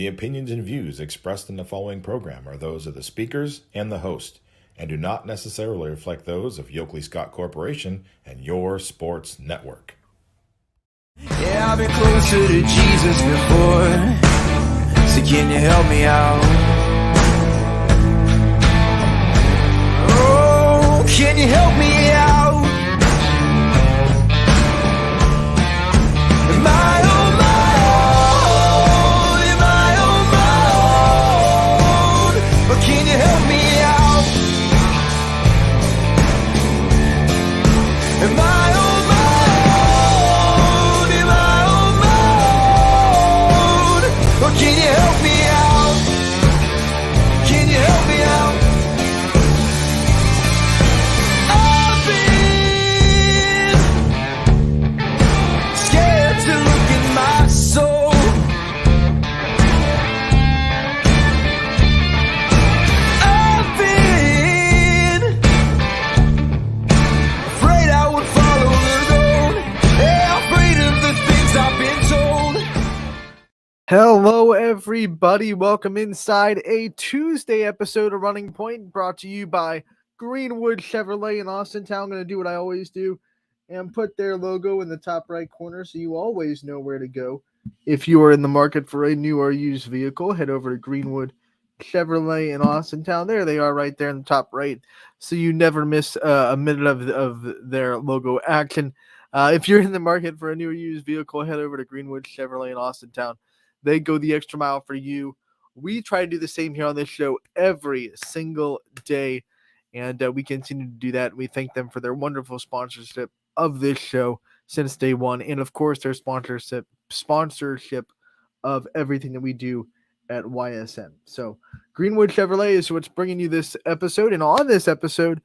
The opinions and views expressed in the following program are those of the speakers and the host, and do not necessarily reflect those of Yoakley Scott Corporation and your sports network. Yeah, I've been closer to Jesus before, so can you help me out? Oh, can you help me out? Am I on my own? Am I on my own? Or can you help me out? Am I on my own? Am I on my own? Or can you help me out? Can you help me out? I've been scared to look in my soul. I've been afraid I would follow the road. Yeah, afraid of the things I've been told. Hello, everybody. Welcome inside a Tuesday episode of Running Point, brought to you by Greenwood Chevrolet in Austintown. I'm going to do what I always do and put their logo in the top right corner so you always know where to go. If you are in the market for a new or used vehicle, head over to Greenwood Chevrolet in Austintown. There they are right there in the top right, so you never miss a minute of their logo action. If you're in the market for a new or used vehicle, head over to Greenwood Chevrolet in Austintown. They go the extra mile for you. We try to do the same here on this show every single day, and we continue to do that. We thank them for their wonderful sponsorship of this show since day one, and of course their sponsorship of everything that we do at YSN. So Greenwood Chevrolet is what's bringing you this episode, and on this episode,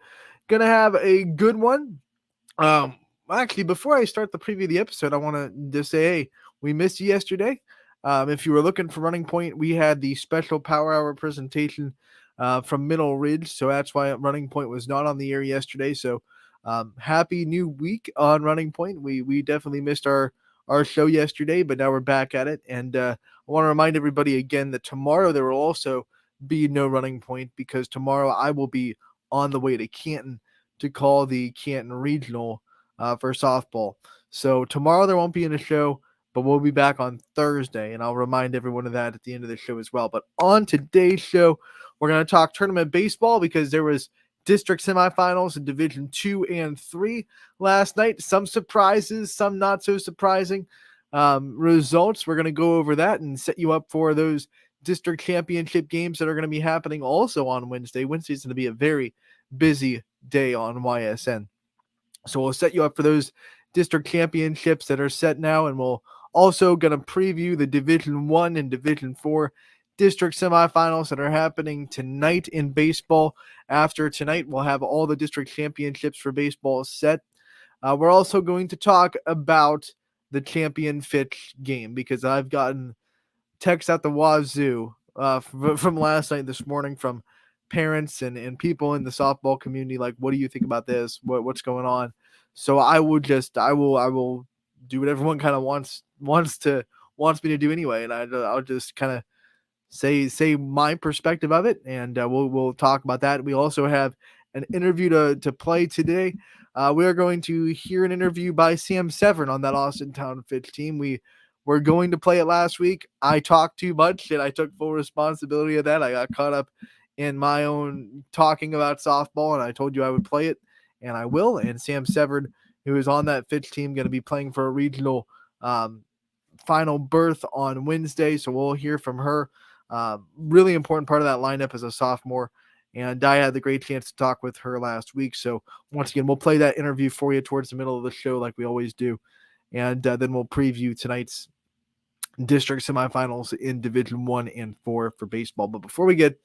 gonna have a good one. Actually, before I start the preview of the episode, I want to just say, hey, we missed you yesterday. If you were looking for Running Point, we had the special Power Hour presentation from Middle Ridge, so that's why Running Point was not on the air yesterday. So happy new week on Running Point. We definitely missed our show yesterday, but now we're back at it. And I want to remind everybody again that tomorrow there will also be no Running Point, because tomorrow I will be on the way to Canton to call the Canton Regional for softball. So tomorrow there won't be in a show, but we'll be back on Thursday, and I'll remind everyone of that at the end of the show as well. But on today's show, we're going to talk tournament baseball, because there was district semifinals in Division 2 and 3 last night. Some surprises, some not so surprising results. We're going to go over that and set you up for those district championship games that are going to be happening also on Wednesday. Wednesday's going to be a very busy day on YSN. So we'll set you up for those district championships that are set now, and we'll also going to preview the Division 1 and Division 4 district semifinals that are happening tonight in baseball. After tonight, we'll have all the district championships for baseball set. We're also going to talk about the Champion Fitch game, because I've gotten texts at the wazoo from last night, this morning, from parents and people in the softball community, like, what do you think about this? What's going on? So I will do what everyone kind of wants me to do anyway, and I'll just kind of say my perspective of it, and we'll talk about that. We also have an interview to play today. We are going to hear an interview by Sam Severn on that Austintown Fitch team. We were going to play it last week. I talked too much, and I took full responsibility of that. I got caught up in my own talking about softball, and I told you I would play it, and I will. And Sam Severn, who is on that Fitch team, going to be playing for a regional final berth on Wednesday, so we'll hear from her. Really important part of that lineup as a sophomore, and I had the great chance to talk with her last week. So once again, we'll play that interview for you towards the middle of the show like we always do, and then we'll preview tonight's district semifinals in Division 1 and 4 for baseball. But before we get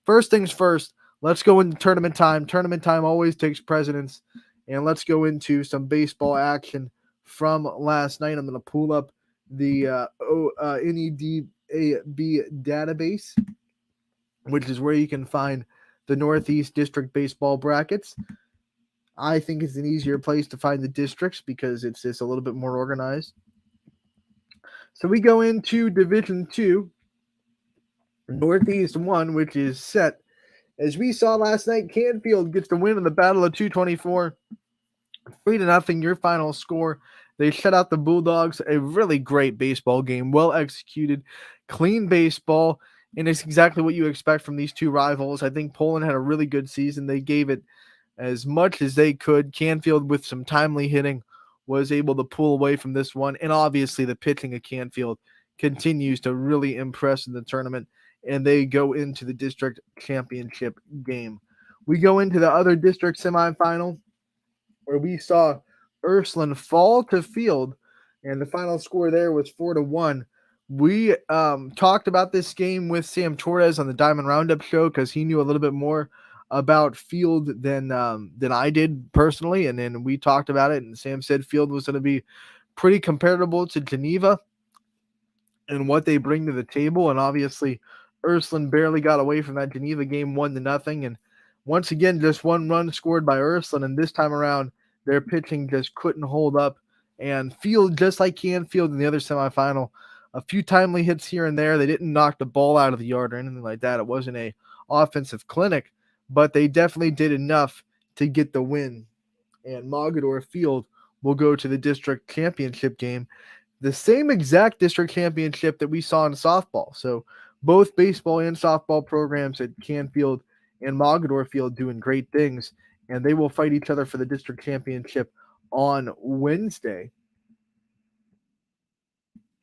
first things first, let's go into tournament time. Tournament time always takes precedence, and let's go into some baseball action from last night. I'm going to pull up the NEDAB database, which is where you can find the Northeast District baseball brackets. I think it's an easier place to find the districts because it's just a little bit more organized. So we go into Division 2, Northeast 1, which is set. As we saw last night, Canfield gets the win in the Battle of 224. 3-0, your final score. They shut out the Bulldogs. A really great baseball game, well executed, clean baseball, and it's exactly what you expect from these two rivals. I think Poland had a really good season. They gave it as much as they could. Canfield, with some timely hitting, was able to pull away from this one, and obviously the pitching of Canfield continues to really impress in the tournament, and they go into the district championship game. We go into the other district semifinal, where we saw Ursuline fall to field, and the final score there was 4-1. We talked about this game with Sam Torres on the Diamond Roundup show because he knew a little bit more about Field than I did personally, and then we talked about it, and Sam said Field was going to be pretty comparable to Geneva and what they bring to the table. And obviously, Ursuline barely got away from that Geneva game 1-0. And once again, just one run scored by Ursuline. And this time around, their pitching just couldn't hold up. And Field, just like Canfield in the other semifinal, a few timely hits here and there. They didn't knock the ball out of the yard or anything like that. It wasn't a offensive clinic, but they definitely did enough to get the win. And Mogador Field will go to the district championship game, the same exact district championship that we saw in softball. So both baseball and softball programs at Canfield and Mogador Field doing great things, and they will fight each other for the district championship on Wednesday.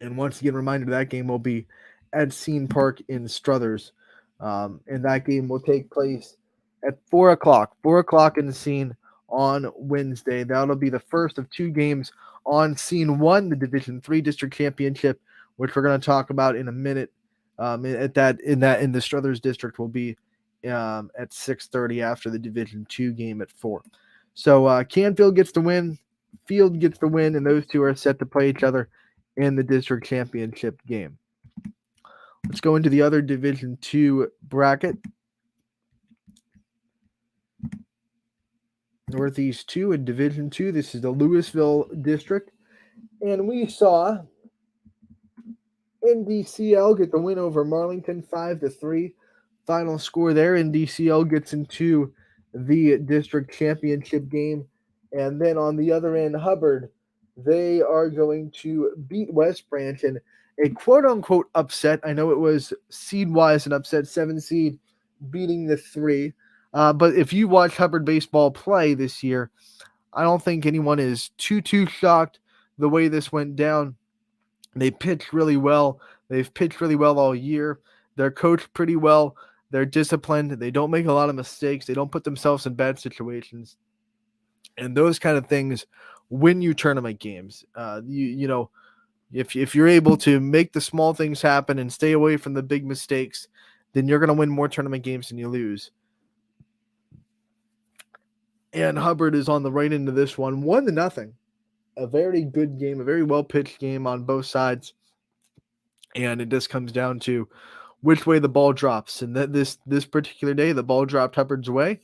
And once again, reminder, that game will be at Ysn Park in Struthers. And that game will take place at 4 o'clock. 4 o'clock in the Ysn on Wednesday. That'll be the first of two games on Ysn 1, the Division 3 District Championship, which we're going to talk about in a minute. In the Struthers District will be at 6:30 after the Division 2 game at 4. So Canfield gets the win, Field gets the win, and those two are set to play each other in the district championship game. Let's go into the other Division 2 bracket. Northeast 2 in Division 2. This is the Louisville district. And we saw NDCL get the win over Marlington 5-3. Final score there. NDCL gets into the district championship game. And then on the other end, Hubbard, they are going to beat West Branch in a quote-unquote upset. I know it was seed-wise an upset, 7 seed beating the 3. But if you watch Hubbard baseball play this year, I don't think anyone is too shocked the way this went down. They pitched really well. They've pitched really well all year. They're coached pretty well. They're disciplined. They don't make a lot of mistakes. They don't put themselves in bad situations. And those kind of things win you tournament games. If you're able to make the small things happen and stay away from the big mistakes, then you're going to win more tournament games than you lose. And Hubbard is on the right end of this one, 1-0. A very good game, a very well-pitched game on both sides. And it just comes down to which way the ball drops. And that this particular day, the ball dropped Hubbard's way,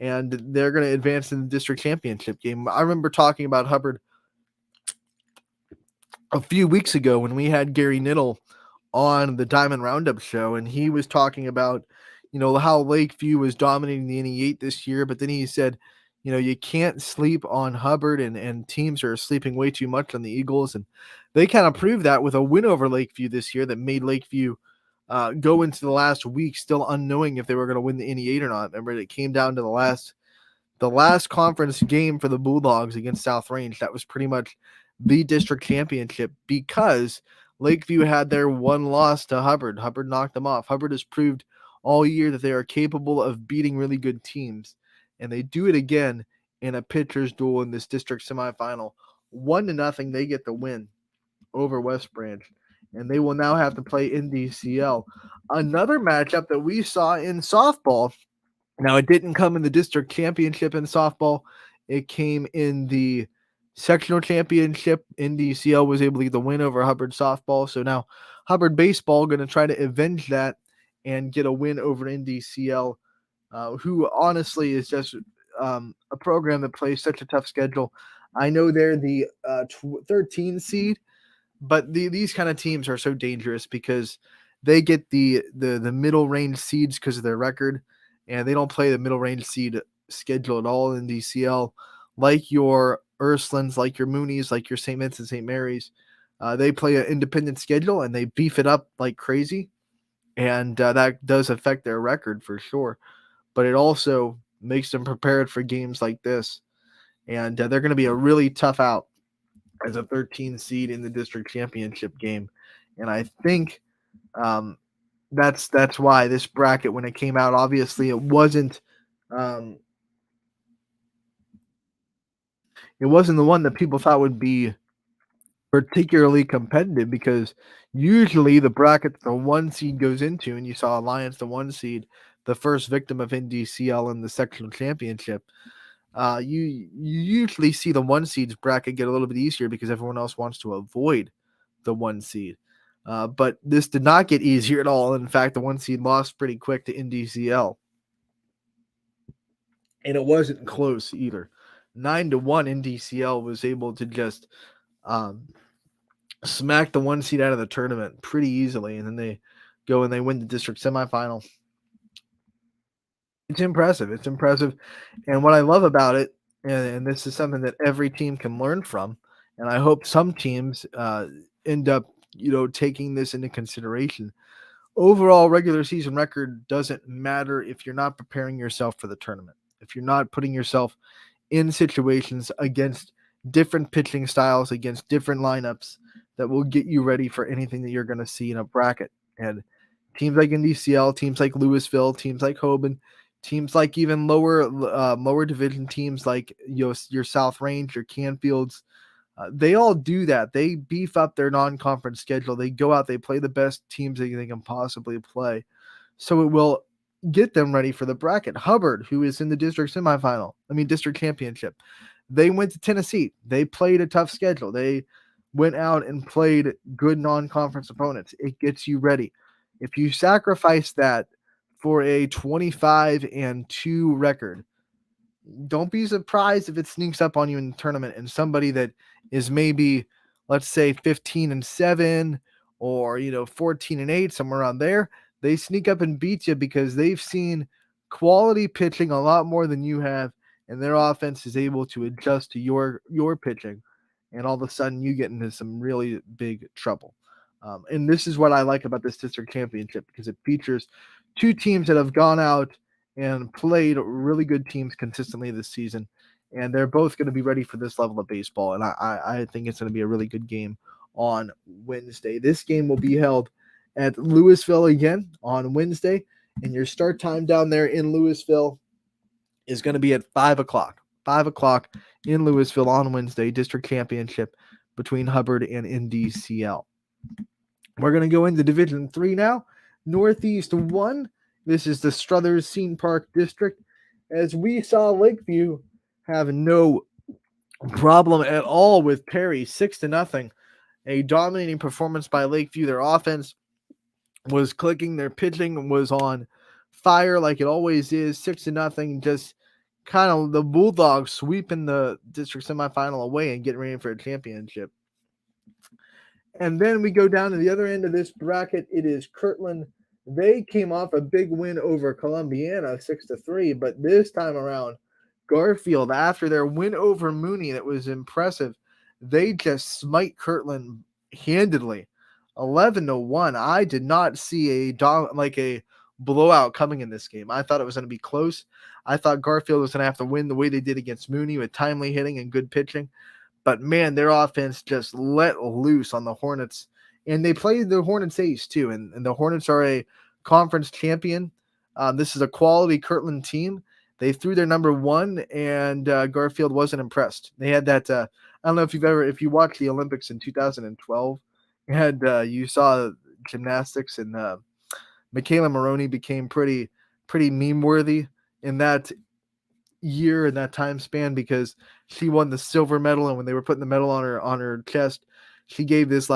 and they're going to advance in the district championship game. I remember talking about Hubbard a few weeks ago when we had Gary Niddle on the Diamond Roundup show, and he was talking about, how Lakeview was dominating the NE8 this year, but then he said, you can't sleep on Hubbard, and teams are sleeping way too much on the Eagles, and they kind of proved that with a win over Lakeview this year that made Lakeview go into the last week still unknowing if they were going to win the NE8 or not. Remember, it came down to the last conference game for the Bulldogs against South Range. That was pretty much the district championship because Lakeview had their one loss to Hubbard. Hubbard knocked them off. Hubbard has proved all year that they are capable of beating really good teams, and they do it again in a pitcher's duel in this district semifinal. 1-0, they get the win over West Branch, and they will now have to play NDCL. Another matchup that we saw in softball. Now, it didn't come in the district championship in softball. It came in the sectional championship. NDCL was able to get the win over Hubbard softball. So now Hubbard baseball going to try to avenge that and get a win over NDCL, who honestly is just a program that plays such a tough schedule. I know they're the 13 seed, but these kind of teams are so dangerous because they get the middle range seeds because of their record, and they don't play the middle range seed schedule at all in DCL, like your Ursulines, like your Moonies, like your St. Vincent St. Mary's. They play an independent schedule and they beef it up like crazy, and that does affect their record for sure. But it also makes them prepared for games like this, and they're going to be a really tough out as a 13 seed in the district championship game. And I think um, that's why this bracket, when it came out, obviously um, it wasn't the one that people thought would be particularly competitive, because usually the bracket the one seed goes into, and you saw Alliance the one seed, the first victim of NDCL in the sectional championship. You usually see the one seeds bracket get a little bit easier because everyone else wants to avoid the one seed. But this did not get easier at all. In fact, the one seed lost pretty quick to NDCL, and it wasn't close either. 9-1 NDCL was able to just um, smack the one seed out of the tournament pretty easily, and then they go and they win the district semifinal. It's impressive. It's impressive. And what I love about it, and this is something that every team can learn from, and I hope some teams end up, taking this into consideration. Overall regular season record doesn't matter if you're not preparing yourself for the tournament. If you're not putting yourself in situations against different pitching styles, against different lineups that will get you ready for anything that you're going to see in a bracket. And teams like NDCL, teams like Louisville, teams like Hoban, teams like even lower division teams like your South Range, your Canfields, they all do that. They beef up their non-conference schedule. They go out, they play the best teams that they can possibly play. So it will get them ready for the bracket. Hubbard, who is in the district district championship, they went to Tennessee. They played a tough schedule. They went out and played good non-conference opponents. It gets you ready. If you sacrifice that for a 25-2 record, don't be surprised if it sneaks up on you in the tournament and somebody that is maybe, let's say, 15-7 or 14-8, somewhere around there, they sneak up and beat you because they've seen quality pitching a lot more than you have, and their offense is able to adjust to your pitching, and all of a sudden you get into some really big trouble. And this is what I like about this district championship, because it features two teams that have gone out and played really good teams consistently this season, and they're both going to be ready for this level of baseball. And I think it's going to be a really good game on Wednesday. This game will be held at Louisville again on Wednesday, and your start time down there in Louisville is going to be at 5 o'clock. 5 o'clock in Louisville on Wednesday, district championship between Hubbard and NDCL. We're going to go into Division 3 now. Northeast 1. This is the Struthers Scene Park District. As we saw Lakeview have no problem at all with Perry, 6-0. A dominating performance by Lakeview. Their offense was clicking. Their pitching was on fire like it always is. 6-0. Just kind of the Bulldogs sweeping the district semifinal away and getting ready for a championship. And then we go down to the other end of this bracket. It is Kirtland. They came off a big win over Columbiana, 6-3, but this time around, Garfield, after their win over Mooney, that was impressive, they just smite Kirtland handedly, 11-1. I did not see a blowout coming in this game. I thought it was going to be close. I thought Garfield was going to have to win the way they did against Mooney with timely hitting and good pitching. But, man, their offense just let loose on the Hornets. And they played the Hornets ace, too. And the Hornets are a conference champion. This is a quality Kirtland team. They threw their number one, and Garfield wasn't impressed. They had that I don't know if you watched the Olympics in 2012, and you saw gymnastics, and Michaela Maroney became pretty meme-worthy in that year, in that time span, because she won the silver medal, and when they were putting the medal on her chest, she gave this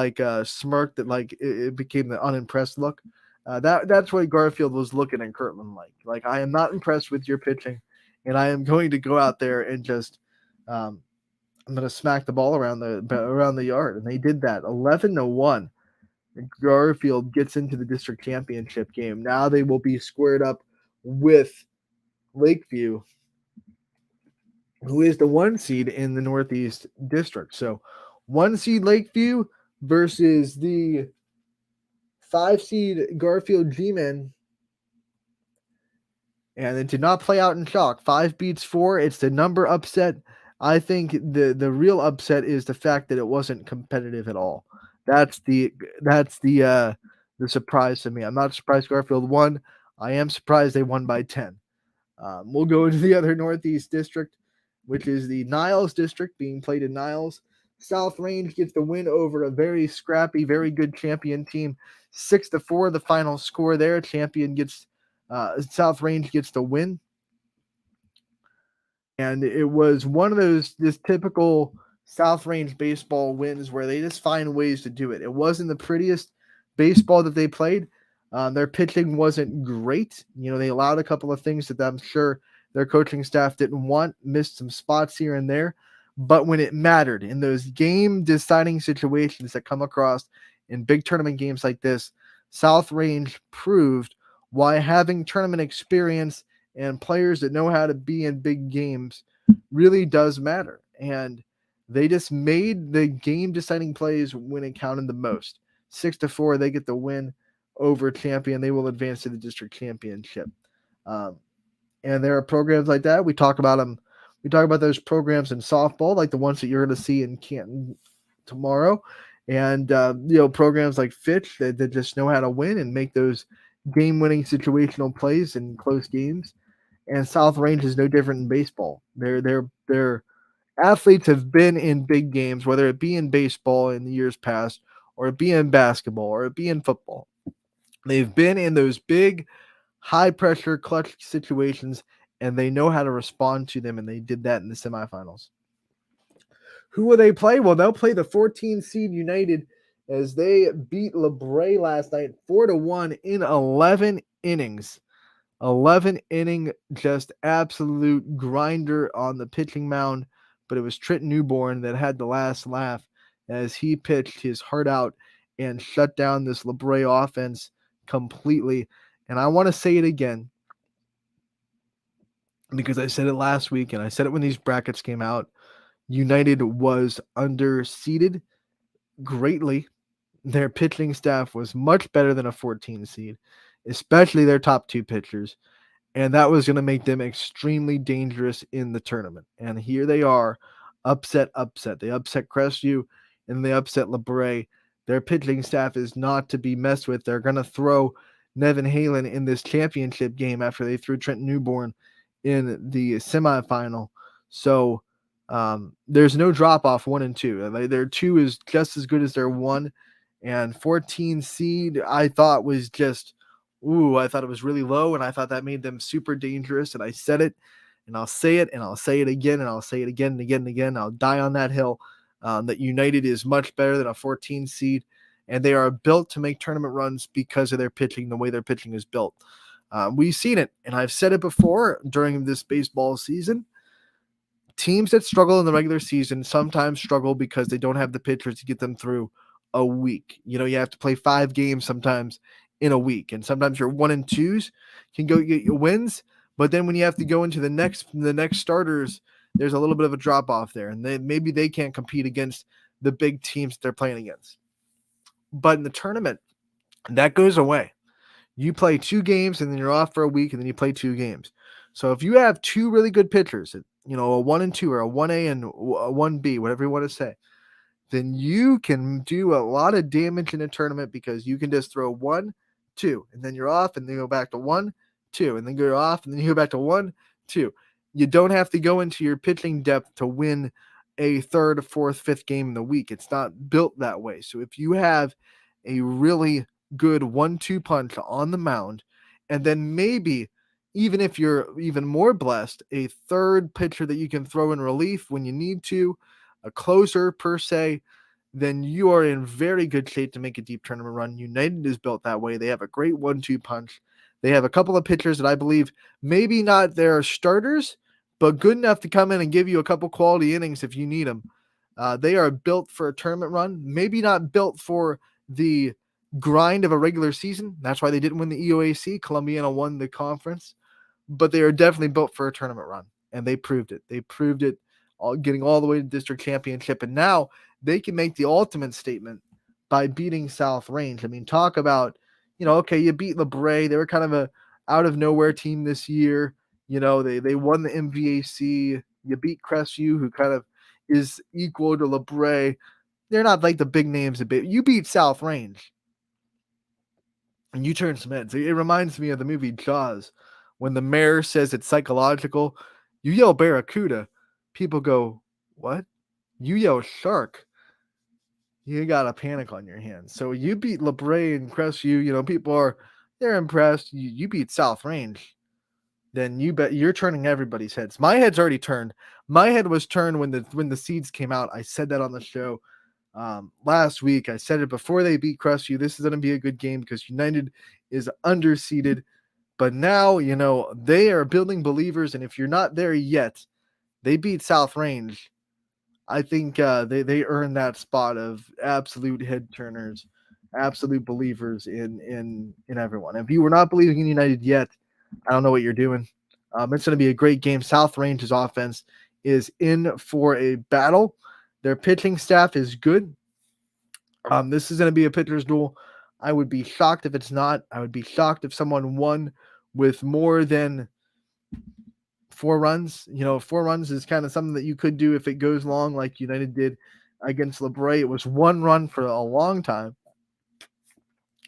smirk that it became the unimpressed look. That's what Garfield was looking at Kirtland like. I am not impressed with your pitching, and I am going to go out there and just I'm going to smack the ball around the yard, and they did that. 11-1. Garfield gets into the district championship game. Now they will be squared up with Lakeview, who is the 1 seed in the Northeast District. So 1 seed Lakeview versus the 5 seed Garfield G-Men. And it did not play out in shock. 5 beats 4. It's the number upset. I think the real upset is the fact that it wasn't competitive at all. That's the surprise to me. I'm not surprised Garfield won. I am surprised they won by 10. We'll go into the other Northeast District, which is the Niles District, being played in Niles. South Range gets the win over a very scrappy, very good Champion team, 6-4. The final score there. Champion gets South Range gets the win, and it was one of this typical South Range baseball wins where they just find ways to do it. It wasn't the prettiest baseball that they played. Their pitching wasn't great. They allowed a couple of things that I'm sure their coaching staff didn't want, missed some spots here and there. But when it mattered in those game deciding situations that come across in big tournament games like this, South Range proved why having tournament experience and players that know how to be in big games really does matter. And they just made the game deciding plays when it counted the most. 6-4, they get the win over Champion. They will advance to the district championship. And there are programs like that. We talk about them. We talk about those programs in softball, like the ones that you're going to see in Canton tomorrow. And, programs like Fitch that just know how to win and make those game-winning situational plays in close games. And South Range is no different in baseball. Their athletes have been in big games, whether it be in baseball in the years past, or it be in basketball, or it be in football. They've been in those big, high-pressure, clutch situations, and they know how to respond to them, and they did that in the semifinals. Who will they play? Well, they'll play the 14 seed United as they beat LeBray last night 4-1 in 11 innings. 11 inning, just absolute grinder on the pitching mound, but it was Trent Newborn that had the last laugh as he pitched his heart out and shut down this LeBray offense completely. And I want to say it again because I said it last week and I said it when these brackets came out. United was underseeded greatly. Their pitching staff was much better than a 14 seed, especially their top 2 pitchers. And that was going to make them extremely dangerous in the tournament. And here they are, upset. They upset Crestview and they upset LeBray. Their pitching staff is not to be messed with. They're going to throw Nevin Halen in this championship game after they threw Trent Newborn in the semifinal. So there's no drop off 1 and 2. Their 2 is just as good as their 1. And 14 seed, I thought was just, I thought it was really low, and I thought that made them super dangerous. And I said it, and I'll say it, and I'll say it again, and I'll say it again and again and again. I'll die on that hill that United is much better than a 14 seed, and they are built to make tournament runs because of their pitching, the way their pitching is built. We've seen it, and I've said it before during this baseball season. Teams that struggle in the regular season sometimes struggle because they don't have the pitchers to get them through a week. You have to play 5 games sometimes in a week, and sometimes your 1 and 2s can go get your wins, but then when you have to go into the next starters, there's a little bit of a drop off there, and maybe they can't compete against the big teams they're playing against. But in the tournament, that goes away. You play 2 games and then you're off for a week, and then you play 2 games. So if you have 2 really good pitchers, a 1 and 2 or a 1A and a 1B, whatever you want to say, then you can do a lot of damage in a tournament because you can just throw 1, 2, and then you're off, and then you go back to 1, 2, and then go off, and then you go back to 1, 2. You don't have to go into your pitching depth to win a 3rd, 4th, 5th game in the week. It's not built that way. So if you have a really good 1-2 punch on the mound, and then maybe, even if you're even more blessed, a 3rd pitcher that you can throw in relief when you need to, a closer per se, then you are in very good shape to make a deep tournament run. United is built that way. They have a great 1-2 punch. They have a couple of pitchers that I believe maybe not their starters, but good enough to come in and give you a couple quality innings if you need them. They are built for a tournament run, maybe not built for the grind of a regular season. That's why they didn't win the EOAC. Columbiana won the conference, but they are definitely built for a tournament run, and they proved it. They proved it, getting all the way to district championship, and now they can make the ultimate statement by beating South Range. I mean, talk about, okay, you beat LeBray. They were kind of a out of nowhere team this year. They won the MVAC. You beat Crestview, who kind of is equal to LeBray. They're not like the big names a bit. You beat South Range, and you turn some heads. It reminds me of the movie Jaws, when the mayor says it's psychological. You yell Barracuda, people go, "What?" You yell Shark, you got a panic on your hands. So you beat LeBray and Crestview. People they're impressed. You beat South Range, then you bet you're turning everybody's heads. My head's already turned. My head was turned when the seeds came out. I said that on the show last week. I said it before they beat Crestview. This is going to be a good game because United is underseeded. But now, they are building believers. And if you're not there yet, they beat South Range. I think they earned that spot of absolute head turners, absolute believers in everyone. If you were not believing in United yet, I don't know what you're doing. It's going to be a great game. South Range's offense is in for a battle. Their pitching staff is good. This is going to be a pitcher's duel. I would be shocked if it's not. I would be shocked if someone won with more than 4 runs. 4 runs is kind of something that you could do if it goes long, like United did against LeBray. It was 1 run for a long time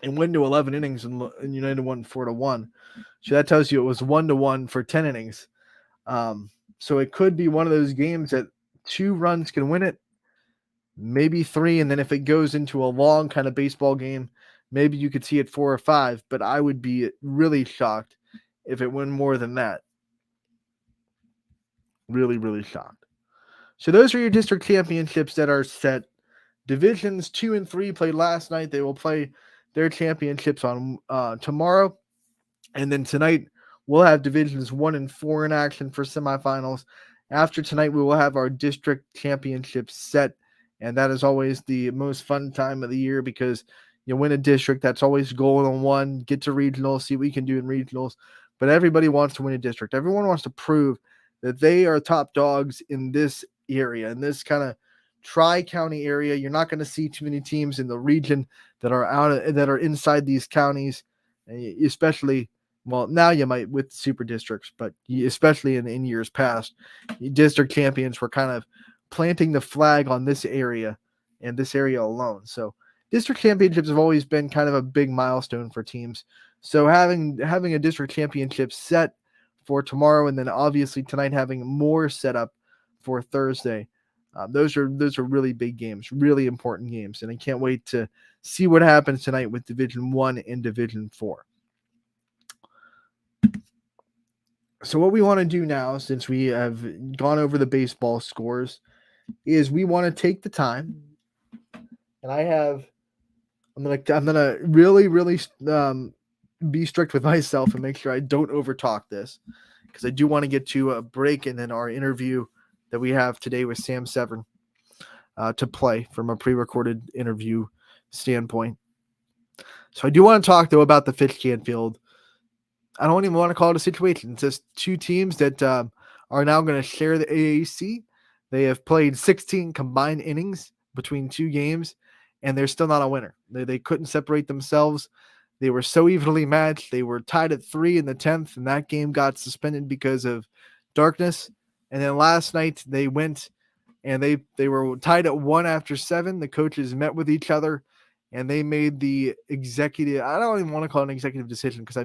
and went to 11 innings, and United won 4-1. So that tells you it was 1-1 for 10 innings. So it could be one of those games that 2 runs can win it, maybe 3, and then if it goes into a long kind of baseball game, maybe you could see it 4 or 5. But I would be really shocked if it went more than that. Really, really shocked. So those are your district championships that are set. Divisions 2 and 3 played last night. They will play their championships on tomorrow. And then tonight, we'll have divisions 1 and 4 in action for semifinals. After tonight, we will have our district championships set. And that is always the most fun time of the year because you win a district. That's always goal on 1. Get to regionals, see what you can do in regionals. But everybody wants to win a district. Everyone wants to prove that they are top dogs in this area, in this kind of tri-county area. You're not going to see too many teams in the region that are inside these counties, especially, well, now you might with super districts, but especially in years past, district champions were kind of planting the flag on this area and this area alone. So district championships have always been kind of a big milestone for teams. So having a district championship set for tomorrow, and then obviously tonight having more set up for Thursday. Those are really big games, really important games, and I can't wait to see what happens tonight with Division 1 and Division 4. So what we want to do now, since we have gone over the baseball scores, is we want to take the time, and I'm gonna really be strict with myself and make sure I don't overtalk this, because I do want to get to a break and then our interview that we have today with Sam Severn to play from a pre-recorded interview standpoint. So I do want to talk, though, about the Fitch Canfield. I don't even want to call it a situation. It's just 2 teams that are now going to share the AAC. They have played 16 combined innings between 2 games, and they're still not a winner. They couldn't separate themselves. They were so evenly matched. They were tied at 3 in the 10th, and that game got suspended because of darkness. And then last night they went and they were tied at 1 after 7. The coaches met with each other and they made the executive, I don't even want to call it an executive decision, because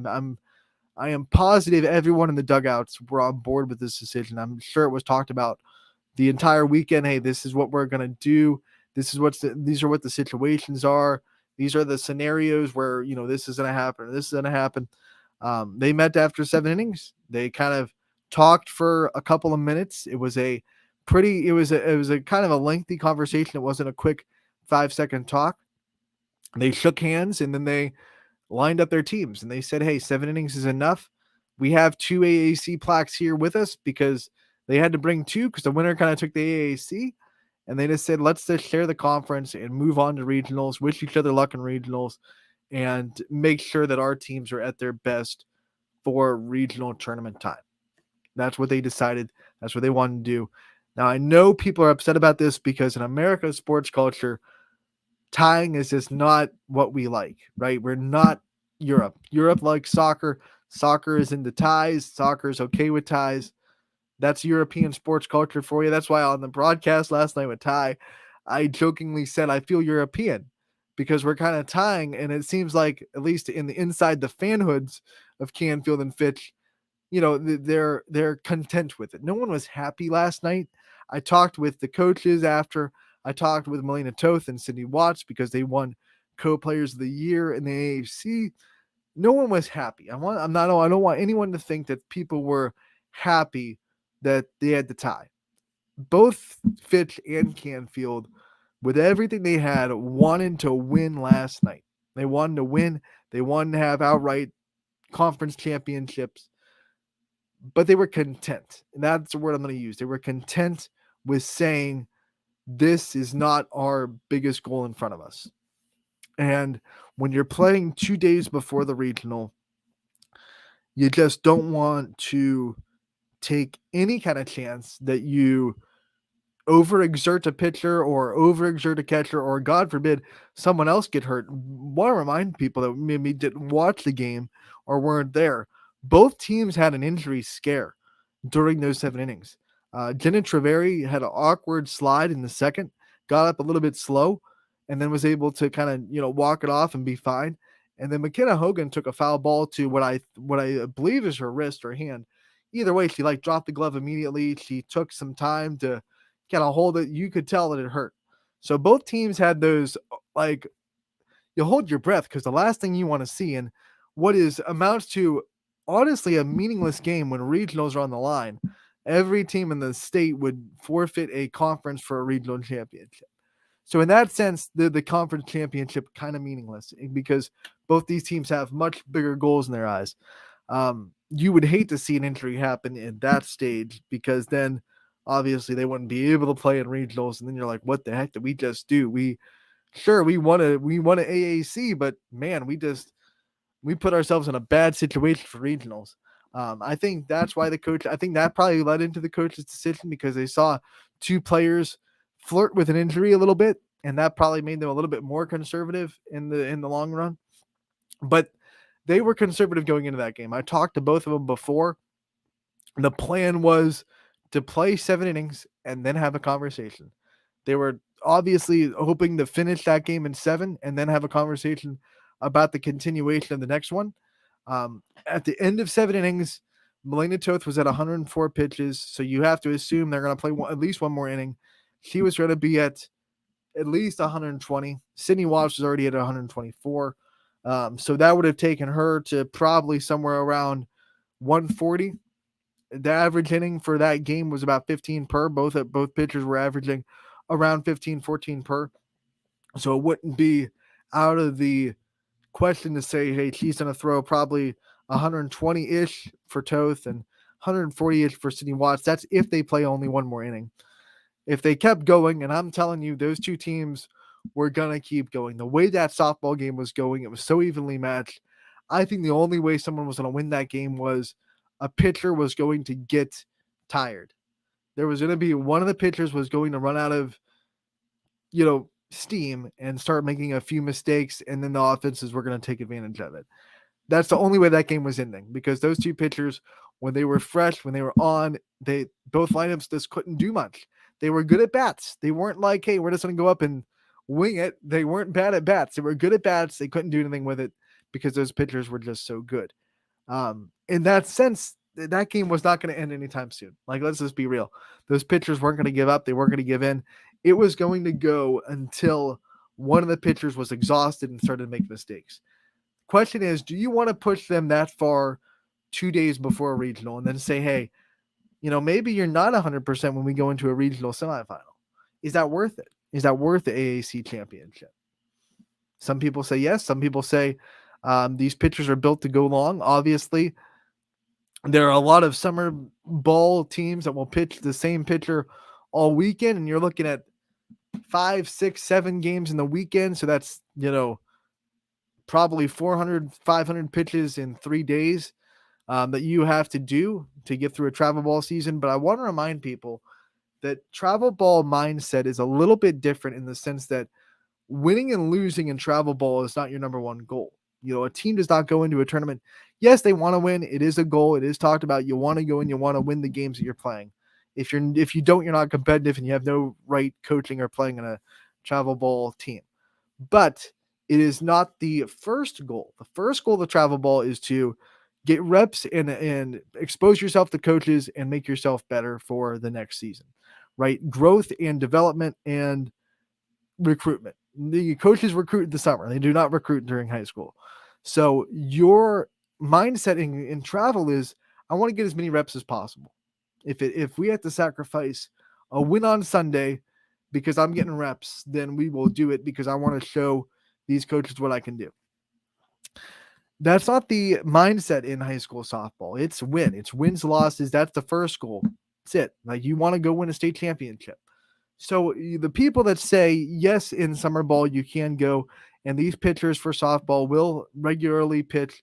I am positive everyone in the dugouts were on board with this decision. I'm sure it was talked about the entire weekend. Hey, this is what we're going to do. These are what the situations are. These are the scenarios where, this is going to happen. This is going to happen. They met after 7 innings. They kind of talked for a couple of minutes. It was a kind of a lengthy conversation. It wasn't a quick 5-second talk. They shook hands and then they lined up their teams and they said, hey, 7 innings is enough. We have 2 AAC plaques here with us, because they had to bring 2 because the winner kind of took the AAC. And they just said, let's just share the conference and move on to regionals, wish each other luck in regionals, and make sure that our teams are at their best for regional tournament time. That's what they decided. That's what they wanted to do. Now, I know people are upset about this because in America's sports culture, tying is just not what we like, right? We're not Europe. Europe likes soccer. Soccer is into ties. Soccer is okay with ties. That's European sports culture for you. That's why on the broadcast last night with Ty, I jokingly said I feel European because we're kind of tying, and it seems like at least in the inside the fanhoods of Canfield and Fitch, they're content with it. No one was happy last night. I talked with the coaches after. I talked with Melina Toth and Sydney Watts because they won co-players of the year in the AAC. No one was happy. I don't want anyone to think that people were happy that they had to tie. Both Fitch and Canfield, with everything they had, wanted to win last night. They wanted to win. They wanted to have outright conference championships, but they were content. And that's the word I'm going to use. They were content with saying, this is not our biggest goal in front of us. And when you're playing 2 days before the regional, you just don't want to take any kind of chance that you overexert a pitcher or overexert a catcher, or God forbid someone else get hurt. Want to remind people that maybe didn't watch the game or weren't there. Both teams had an injury scare during those 7 innings. Jenna Treveri had an awkward slide in the second, got up a little bit slow, and then was able to kind of walk it off and be fine. And then McKenna Hogan took a foul ball to what I believe is her wrist or hand. Either way, she dropped the glove immediately. She took some time to kind of hold it. You could tell that it hurt. So both teams had those, you hold your breath because the last thing you want to see in what amounts to honestly a meaningless game when regionals are on the line, every team in the state would forfeit a conference for a regional championship. So in that sense, the conference championship kind of meaningless because both these teams have much bigger goals in their eyes. You would hate to see an injury happen in that stage because then obviously they wouldn't be able to play in regionals, and then you're like, what the heck did we just do? We won an AAC, but man, we put ourselves in a bad situation for regionals. I think that's why I think that probably led into the coach's decision because they saw 2 players flirt with an injury a little bit, and that probably made them a little bit more conservative in the long run. But they were conservative going into that game. I talked to both of them before. The plan was to play 7 innings and then have a conversation. They were obviously hoping to finish that game in 7 and then have a conversation about the continuation of the next one. At the end of 7 innings, Melina Toth was at 104 pitches, so you have to assume they're going to play at least one more inning. She was going to be at least 120. Sydney Walsh was already at 124. So that would have taken her to probably somewhere around 140. The average inning for that game was about 15 per. Both pitchers were averaging around 15, 14 per. So it wouldn't be out of the question to say, hey, she's going to throw probably 120-ish for Toth and 140-ish for Sydney Watts. That's if they play only one more inning. If they kept going, and I'm telling you, those 2 teams were going to keep going. The way that softball game was going, it was so evenly matched. I think the only way someone was going to win that game was a pitcher was going to get tired. There was going to be one of the pitchers was going to run out of, steam and start making a few mistakes, and then the offenses were going to take advantage of it. That's the only way that game was ending because those 2 pitchers, when they were fresh, when they were on, both lineups just couldn't do much. They were good at bats. They weren't like, hey, we're just going to go up and wing it. They weren't bad at bats. They were good at bats. They couldn't do anything with it because those pitchers were just so good. In that sense, that game was not going to end anytime soon. Let's just be real. Those pitchers weren't going to give up. They weren't going to give in. It was going to go until one of the pitchers was exhausted and started to make mistakes. Question is, do you want to push them that far 2 days before a regional and then say, hey, maybe you're not 100% when we go into a regional semifinal? Is that worth it? Is that worth the AAC championship? Some people say yes. Some people say these pitchers are built to go long. Obviously, there are a lot of summer ball teams that will pitch the same pitcher all weekend, and you're looking at 5, 6, 7 games in the weekend. So that's, probably 400, 500 pitches in 3 days that you have to do to get through a travel ball season. But I want to remind people that travel ball mindset is a little bit different in the sense that winning and losing in travel ball is not your number one goal. A team does not go into a tournament. Yes, they want to win. It is a goal. It is talked about. You want to go and you want to win the games that you're playing. If you don't, you're not competitive and you have no right coaching or playing in a travel ball team. But it is not the first goal. The first goal of the travel ball is to get reps and expose yourself to coaches and make yourself better for the next season, right? Growth and development and recruitment. The coaches recruit in the summer. They do not recruit during high school. So your mindset in travel is, I want to get as many reps as possible. If we have to sacrifice a win on Sunday because I'm getting reps, then we will do it because I want to show these coaches what I can do. That's not the mindset in high school softball. It's win. It's wins, losses. That's the first goal. That's it. Like, you want to go win a state championship. So the people that say, yes, in summer ball you can go, and these pitchers for softball will regularly pitch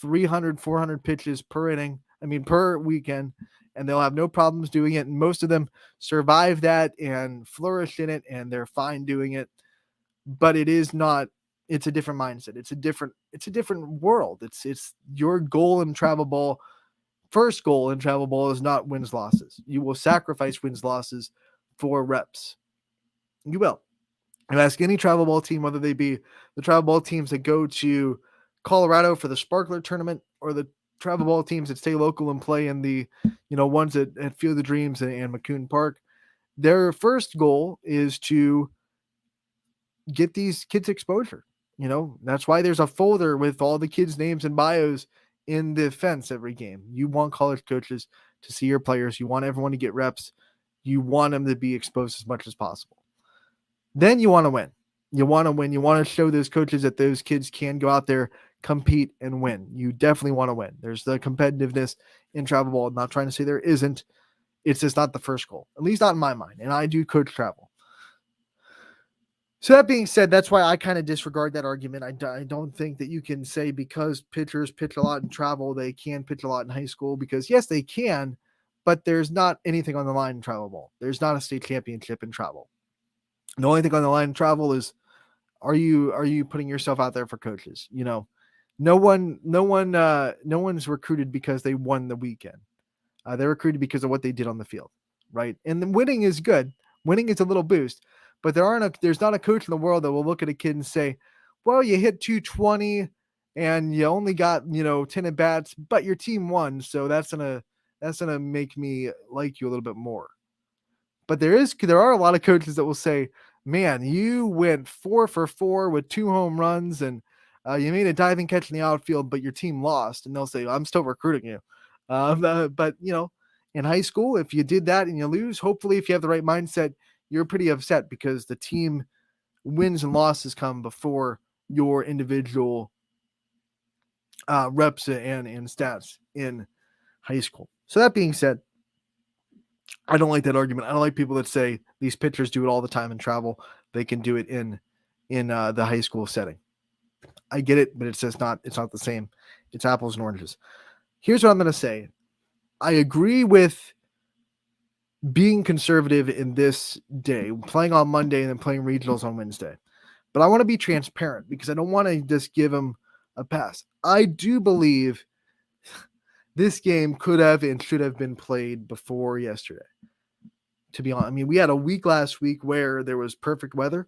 300, 400 pitches per weekend, and they'll have no problems doing it. And most of them survive that and flourish in it, and they're fine doing it. But it's a different mindset. It's a different world. It's your goal in travel ball. First goal in travel ball is not wins, losses. You will sacrifice wins, losses for reps. You will. And ask any travel ball team, whether they be the travel ball teams that go to Colorado for the Sparkler tournament or the travel ball teams that stay local and play in the, ones at Field of Dreams and McCoon Park. Their first goal is to get these kids exposure. That's why there's a folder with all the kids' names and bios in the fence every game. You want college coaches to see your players. You want everyone to get reps. You want them to be exposed as much as possible. Then you want to win. You want to win. You want to show those coaches that those kids can go out there, compete, and win. You definitely want to win. There's the competitiveness in travel ball. I'm not trying to say there isn't. It's just not the first goal, at least not in my mind. And I do coach travel. So that being said, that's why I kind of disregard that argument. I don't think that you can say because pitchers pitch a lot in travel, they can pitch a lot in high school, because yes, they can, but there's not anything on the line in travel ball. There's not a state championship in travel. The only thing on the line in travel is, are you putting yourself out there for coaches? No one's recruited because they won the weekend. They're recruited because of what they did on the field, right? And the winning is good. Winning is a little boost, but there's not a coach in the world that will look at a kid and say, well, you hit 220 and you only got 10 at bats, but your team won, so that's gonna make me like you a little bit more. But there are a lot of coaches that will say, man, you went 4 for 4 with 2 home runs and you made a diving catch in the outfield, but your team lost. And they'll say, I'm still recruiting you. But in high school, if you did that and you lose, hopefully if you have the right mindset, you're pretty upset because the team wins and losses come before your individual reps and stats in high school. So that being said, I don't like that argument. I don't like people that say these pitchers do it all the time in travel. They can do it in the high school setting. I get it, but it's not the same. It's apples and oranges. Here's what I'm going to say. I agree with being conservative in this day, playing on Monday and then playing regionals on Wednesday. But I want to be transparent because I don't want to just give them a pass. I do believe this game could have and should have been played before yesterday. To be honest, we had a week last week where there was perfect weather.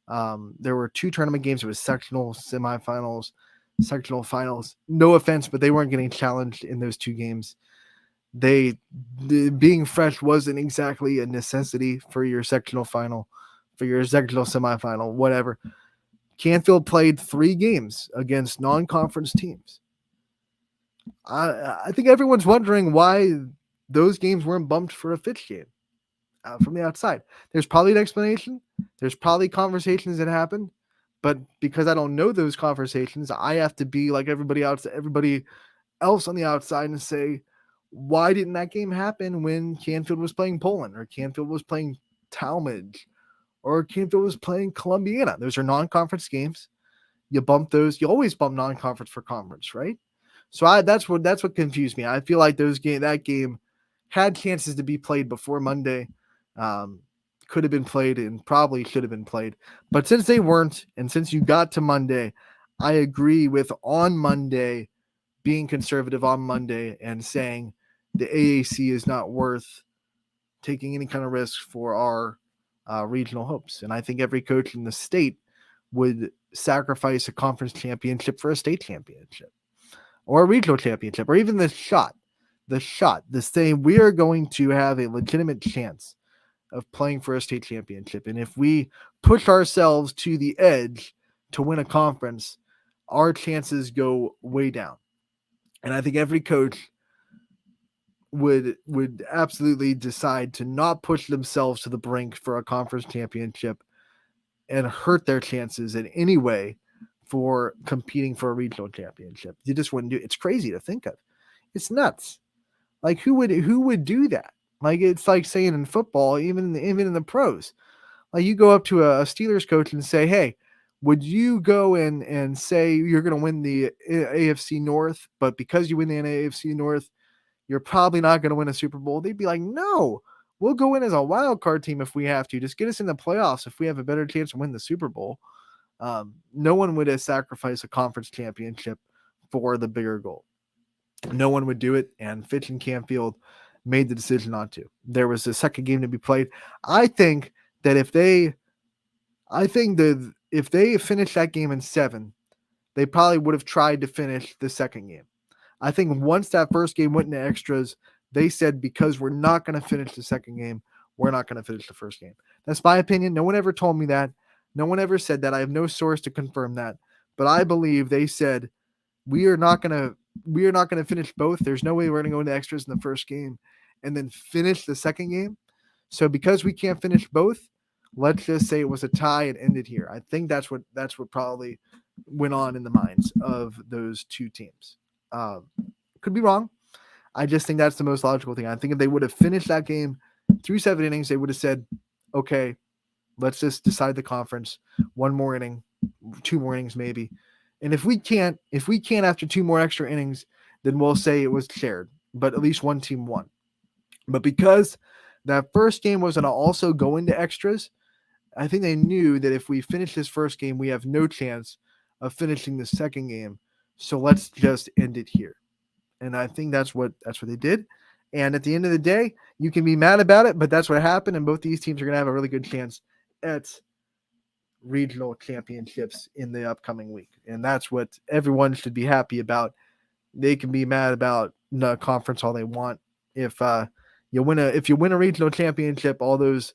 There were 2 tournament games. It was sectional semifinals, sectional finals. No offense, but they weren't getting challenged in those 2 games. Being fresh wasn't exactly a necessity for your sectional final, for your sectional semifinal, whatever. Canfield played 3 games against non-conference teams. I think everyone's wondering why those games weren't bumped for a 5th game from the outside. There's probably an explanation. There's probably conversations that happen, but because I don't know those conversations, I have to be like everybody else on the outside and say, why didn't that game happen when Canfield was playing Poland or Canfield was playing Talmadge or Canfield was playing Columbiana? Those are non-conference games. you bump those. You always bump non-conference for conference, right? So that's what confused me. I feel like that game had chances to be played before Monday. Could have been played and probably should have been played. But since they weren't, and since you got to Monday, I agree with on Monday being conservative on Monday and saying the AAC is not worth taking any kind of risk for our regional hopes. And I think every coach in the state would sacrifice a conference championship for a state championship or a regional championship, or even the shot, saying we are going to have a legitimate chance of playing for a state championship. And if we push ourselves to the edge to win a conference, our chances go way down. And I think every coach would absolutely decide to not push themselves to the brink for a conference championship and hurt their chances in any way for competing for a regional championship. You just wouldn't do it. It's crazy to think of. It's nuts. Like who would do that? Like it's like saying in football, even in the pros, like you go up to a Steelers coach and say, "Hey, would you go and say you're going to win the AFC North, but because you win the AFC North, you're probably not going to win a Super Bowl?" They'd be like, "No, we'll go in as a wild card team if we have to. Just get us in the playoffs if we have a better chance to win the Super Bowl." No one would sacrifice a conference championship for the bigger goal. No one would do it, and Fitch and Canfield made the decision not to. There was a second game to be played. I think that if they finished that game in 7, they probably would have tried to finish the second game. I think once that first game went into extras, they said, because we're not going to finish the second game, we're not going to finish the first game. That's my opinion. No one ever told me that. No one ever said that. I have no source to confirm that. But I believe they said, we are not going to finish both. There's no way we're going to go into extras in the first game and then finish the second game. So because we can't finish both, let's just say it was a tie and ended here. I think that's what probably went on in the minds of those two teams. Could be wrong. I just think that's the most logical thing. I think if they would have finished that game through 7 innings, they would have said, okay, let's just decide the conference. 1 more inning, 2 more innings maybe. And if we can't after 2 more extra innings, then we'll say it was shared, but at least one team won. But because that first game was going to also go into extras, I think they knew that if we finish this first game, we have no chance of finishing the second game. So let's just end it here. And I think that's what they did. And at the end of the day, you can be mad about it, but that's what happened. And both these teams are going to have a really good chance at regional championships in the upcoming week. And that's what everyone should be happy about. They can be mad about the conference all they want. If you win a regional championship, all that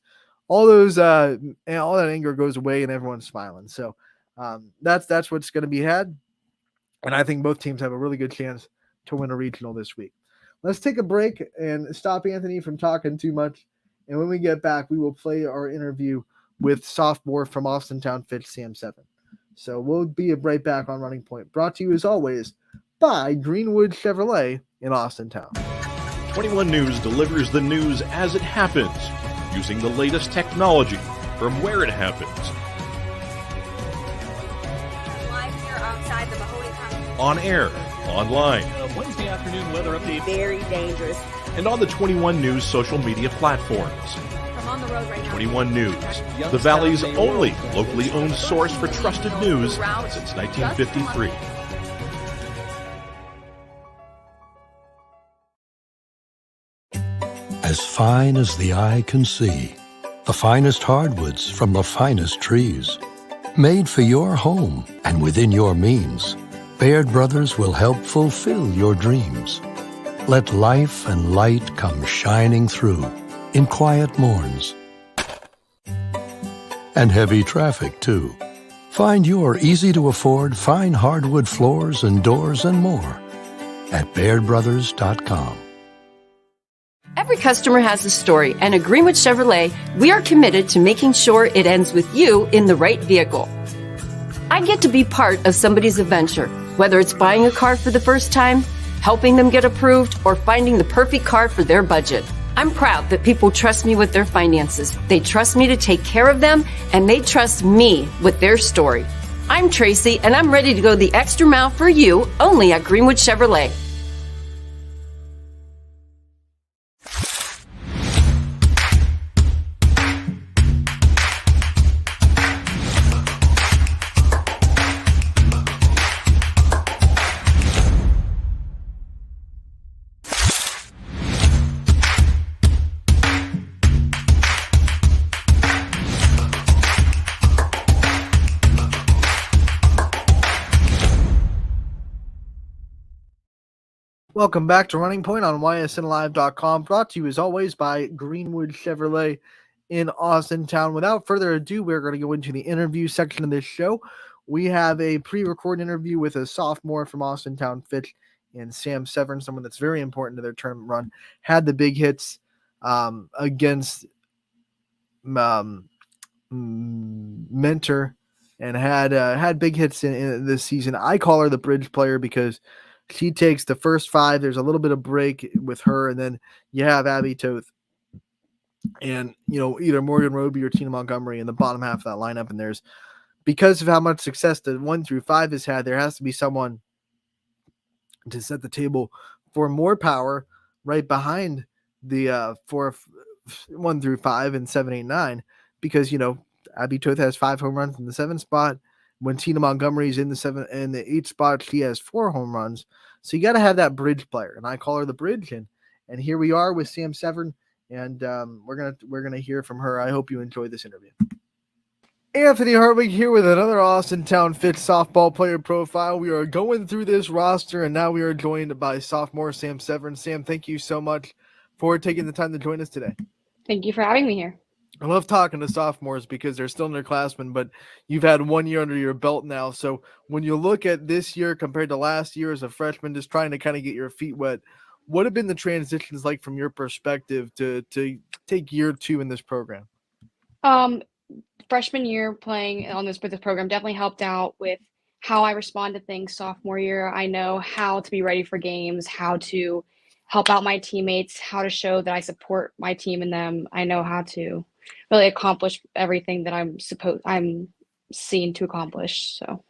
anger goes away and everyone's smiling. So that's what's going to be had. And I think both teams have a really good chance to win a regional this week. Let's take a break and stop Anthony from talking too much. And when we get back, we will play our interview with sophomore from Austintown Fitch, Sam 7. So we'll be right back on Running Point, brought to you as always by Greenwood Chevrolet in Austintown. 21 News delivers the news as it happens, using the latest technology from where it happens. Live here outside the Mahoney County. On air, online, Wednesday afternoon weather update. Very dangerous. and on the 21 News social media platforms. I'm on the road right now. 21 News, the Valley's only locally owned source for trusted news since 1953. As fine as the eye can see, the finest hardwoods from the finest trees. Made for your home and within your means, Baird Brothers will help fulfill your dreams. Let life and light come shining through in quiet morns. And heavy traffic, too. Find your easy-to-afford fine hardwood floors and doors and more at BairdBrothers.com. Every customer has a story, and at Greenwood Chevrolet, we are committed to making sure it ends with you in the right vehicle. I get to be part of somebody's adventure, whether it's buying a car for the first time, helping them get approved, or finding the perfect car for their budget. I'm proud that people trust me with their finances. They trust me to take care of them, and they trust me with their story. I'm Tracy, and I'm ready to go the extra mile for you, only at Greenwood Chevrolet. Welcome back to Running Point on ysnlive.com, brought to you as always by Greenwood Chevrolet in Austintown. Without further ado, we're going to go into the interview section of this show. We have a pre-recorded interview with a sophomore from Austintown Fitch and Sam Severn, someone that's very important to their tournament run. Had the big hits against Mentor and had big hits in this season. I call her the bridge player because she takes the first five. There's a little bit of break with her, and then you have Abby Toth and, either Morgan Roby or Tina Montgomery in the bottom half of that lineup. And there's, because of how much success the 1 through 5 has had, there has to be someone to set the table for more power right behind the 1 through 5 and 7, 8, 9, because, Abby Toth has 5 home runs in the 7 spot. When Tina Montgomery's in the 7 and the 8 spot, she has 4 home runs. So you got to have that bridge player, and I call her the bridge. And here we are with Sam Severn, and we're gonna hear from her. I hope you enjoy this interview. Anthony Hartwig here with another Austintown Fitch softball player profile. We are going through this roster, and now we are joined by sophomore Sam Severn. Sam, thank you so much for taking the time to join us today. Thank you for having me here. I love talking to sophomores because they're still underclassmen, but you've had 1 year under your belt now. So when you look at this year compared to last year as a freshman, just trying to kind of get your feet wet, what have been the transitions like from your perspective to take year 2 in this program? Freshman year playing with this program definitely helped out with how I respond to things. Sophomore year, I know how to be ready for games, how to help out my teammates, how to show that I support my team and them. I know how to really accomplish everything that I'm seen to accomplish. So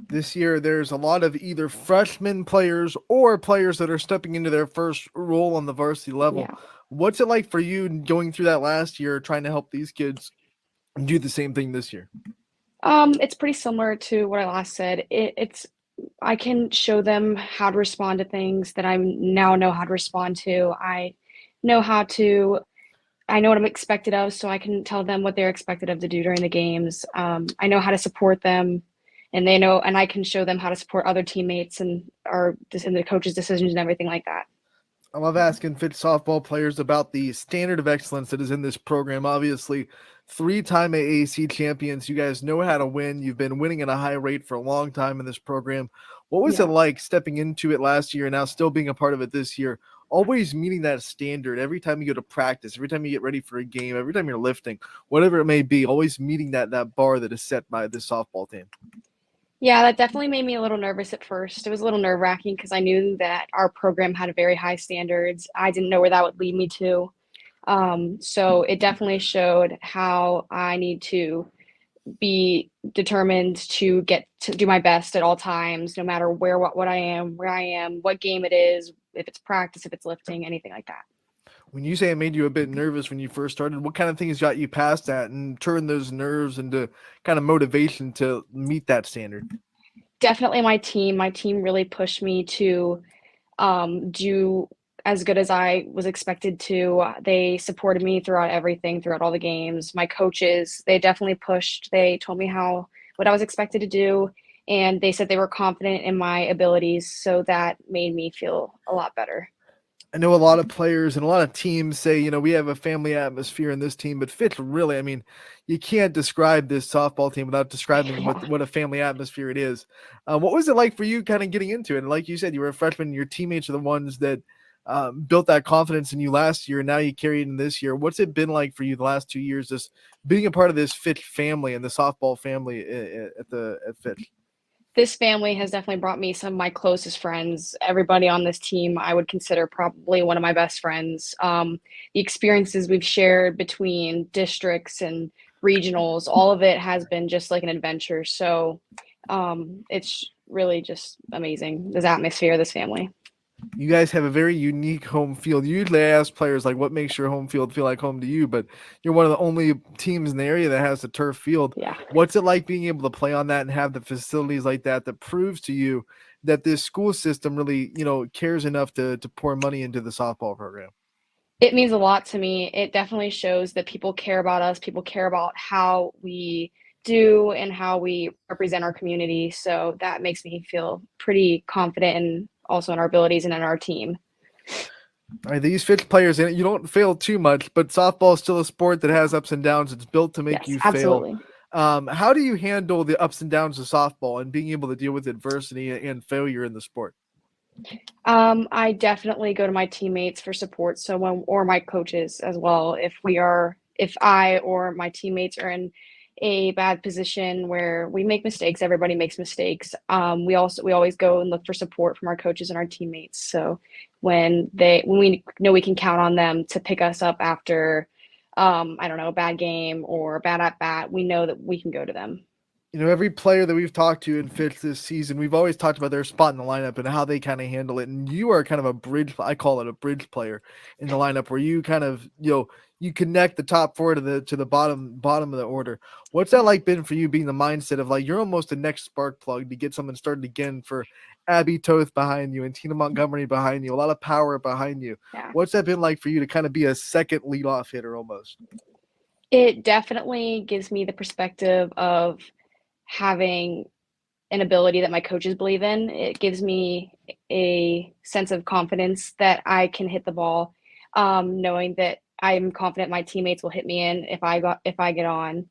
this year there's a lot of either freshman players or players that are stepping into their first role on the varsity level. Yeah. What's it like for you going through that last year, trying to help these kids do the same thing this year? It's pretty similar to what I last said. I can show them how to respond to things that I now know how to respond to. I know what I'm expected of, so I can tell them what they're expected of to do during the games. I know how to support them, and they know, and I can show them how to support other teammates and the coaches' decisions and everything like that. I love asking Fitch softball players about the standard of excellence that is in this program. Obviously, 3-time AAC champions. You guys know how to win. You've been winning at a high rate for a long time in this program. What was it like stepping into it last year and now still being a part of it this year? Always meeting that standard every time you go to practice, every time you get ready for a game, every time you're lifting, whatever it may be, always meeting that bar that is set by this softball team. Yeah, that definitely made me a little nervous at first. It was a little nerve-wracking because I knew that our program had very high standards. I didn't know where that would lead me to. So it definitely showed how I need to be determined to get to do my best at all times, no matter where I am, what game it is, if it's practice, if it's lifting, anything like that. When you say it made you a bit nervous when you first started, what kind of things got you past that and turned those nerves into kind of motivation to meet that standard? Definitely my team. My team really pushed me to do as good as I was expected to. They supported me throughout everything, throughout all the games. My coaches, they definitely pushed. They told me what I was expected to do, and they said they were confident in my abilities, so that made me feel a lot better. I know a lot of players and a lot of teams say, we have a family atmosphere in this team, but Fitch really, you can't describe this softball team without describing what a family atmosphere it is. What was it like for you kind of getting into it? And like you said, you were a freshman, your teammates are the ones that built that confidence in you last year, and now you carry it in this year. What's it been like for you the last 2 years, just being a part of this Fitch family and the softball family at Fitch? This family has definitely brought me some of my closest friends. Everybody on this team I would consider probably one of my best friends. The experiences we've shared between districts and regionals, all of it has been just like an adventure. So It's really just amazing, this atmosphere, this family. You guys have a very unique home field. Usually I ask players like what makes your home field feel like home to you, but you're one of the only teams in the area that has a turf field. Yeah. What's it like being able to play on that and have the facilities like that proves to you that this school system really, cares enough to pour money into the softball program? It means a lot to me. It definitely shows that people care about us. People care about how we do and how we represent our community. So that makes me feel pretty confident and also in our abilities and in our team. All right, these Fitch players, and you don't fail too much, but softball is still a sport that has ups and downs. It's built to make you absolutely. fail. How do you handle the ups and downs of softball and being able to deal with adversity and failure in the sport? I definitely go to my teammates for support. Or my coaches as well. If I or my teammates are in a bad position where we make mistakes, everybody makes mistakes. We always go and look for support from our coaches and our teammates. So when we know we can count on them to pick us up after, I don't know, a bad game or a bad at bat, we know that we can go to them. Every player that we've talked to in Fitch this season, we've always talked about their spot in the lineup and how they kind of handle it. And you are kind of a bridge, I call it a bridge player in the lineup, where you kind of, you connect the top four to the bottom of the order. What's that like been for you, being the mindset of like, you're almost the next spark plug to get someone started again, for Abby Toth behind you and Tina Montgomery behind you, a lot of power behind you. Yeah. What's that been like for you to kind of be a second leadoff hitter almost? It definitely gives me the perspective of having an ability that my coaches believe in. It gives me a sense of confidence that I can hit the ball, knowing that I'm confident my teammates will hit me in if I get on.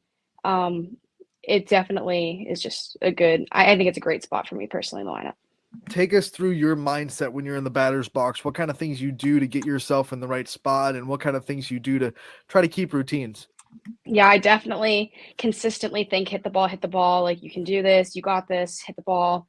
It definitely is just I think it's a great spot for me personally in the lineup. Take us through your mindset when you're in the batter's box. What kind of things you do to get yourself in the right spot, and what kind of things you do to try to keep routines? Yeah, I definitely consistently think hit the ball, like you can do this, you got this, hit the ball.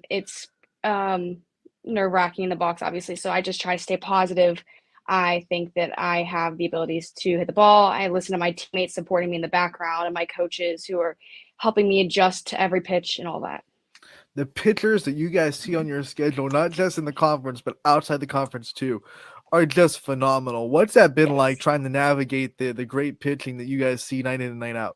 It's nerve-wracking in the box, obviously, so I just try to stay positive. I think that I have the abilities to hit the ball. I listen to my teammates supporting me in the background and my coaches who are helping me adjust to every pitch and all that. The pitchers that you guys see on your schedule, not just in the conference, but outside the conference too, are just phenomenal. What's that been like trying to navigate the great pitching that you guys see night in and night out?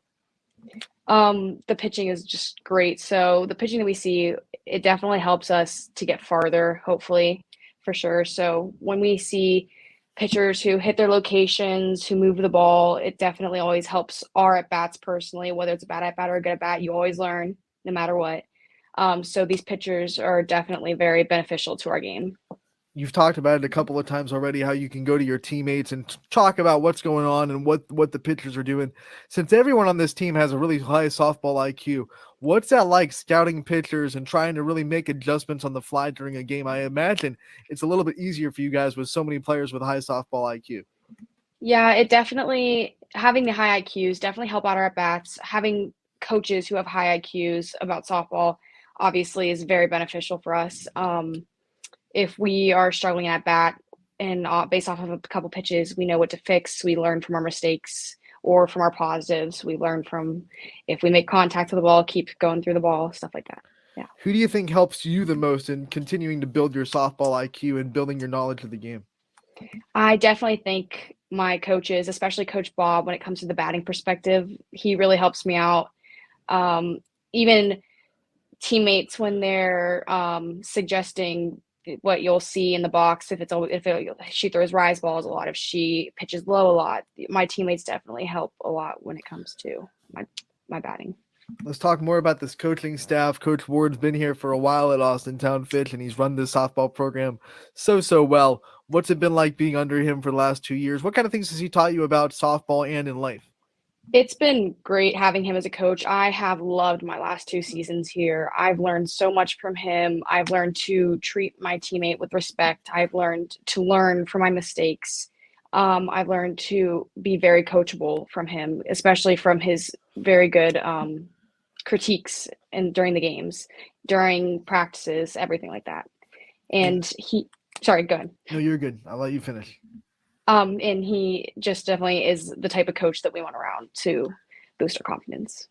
The pitching is just great. So the pitching that we see, it definitely helps us to get farther, hopefully, for sure. So when we see pitchers who hit their locations, who move the ball, it definitely always helps our at-bats personally, whether it's a bad at-bat or a good at-bat, you always learn no matter what. So these pitchers are definitely very beneficial to our game. You've talked about it a couple of times already, how you can go to your teammates and talk about what's going on and what the pitchers are doing. Since everyone on this team has a really high softball IQ, what's that like, scouting pitchers and trying to really make adjustments on the fly during a game? I imagine it's a little bit easier for you guys with so many players with high softball IQ. Yeah, it definitely, having the high IQs definitely help out our at-bats. Having coaches who have high IQs about softball obviously is very beneficial for us. If we are struggling at bat and based off of a couple pitches, we know what to fix. We learn from our mistakes or from our positives. We learn from if we make contact with the ball, keep going through the ball, stuff like that. Yeah. Who do you think helps you the most in continuing to build your softball IQ and building your knowledge of the game? I definitely think my coaches, especially Coach Bob, when it comes to the batting perspective, he really helps me out. Even teammates, when they're suggesting what you'll see in the box, if she throws rise balls a lot, if she pitches low a lot, my teammates definitely help a lot when it comes to my batting. Let's talk more about this coaching staff. Coach Ward's been here for a while at Austintown Fitch, and he's run this softball program so well. What's it been like being under him for the last 2 years? What kind of things has he taught you about softball and in life? It's been great having him as a coach. I have loved my last 2 seasons here. I've learned so much from him. I've learned to treat my teammate with respect. I've learned to learn from my mistakes. I've learned to be very coachable from him, especially from his very good critiques and during the games, during practices, everything like that. And sorry, go ahead. No, you're good. I'll let you finish. And he just definitely is the type of coach that we want around to boost our confidence.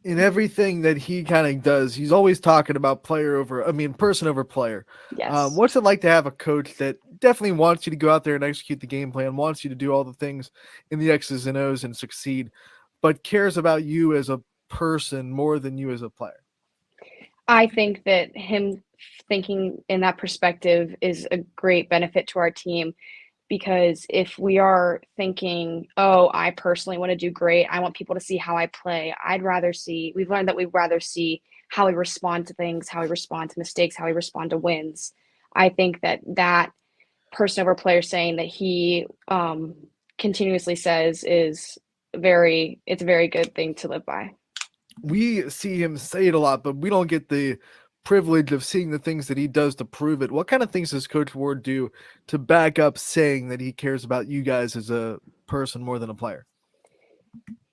In everything that he kind of does, he's always talking about person over player. Yes. What's it like to have a coach that definitely wants you to go out there and execute the game plan, wants you to do all the things in the X's and O's and succeed, but cares about you as a person more than you as a player? I think that him thinking in that perspective is a great benefit to our team because if we are thinking, oh, I personally want to do great, I want people to see how I play, we've learned that we'd rather see how we respond to things, how we respond to mistakes, how we respond to wins. I think that person over player saying that he continuously says it's a very good thing to live by. We see him say it a lot, but we don't get the privilege of seeing the things that he does to prove it. What kind of things does Coach Ward do to back up saying that he cares about you guys as a person more than a player?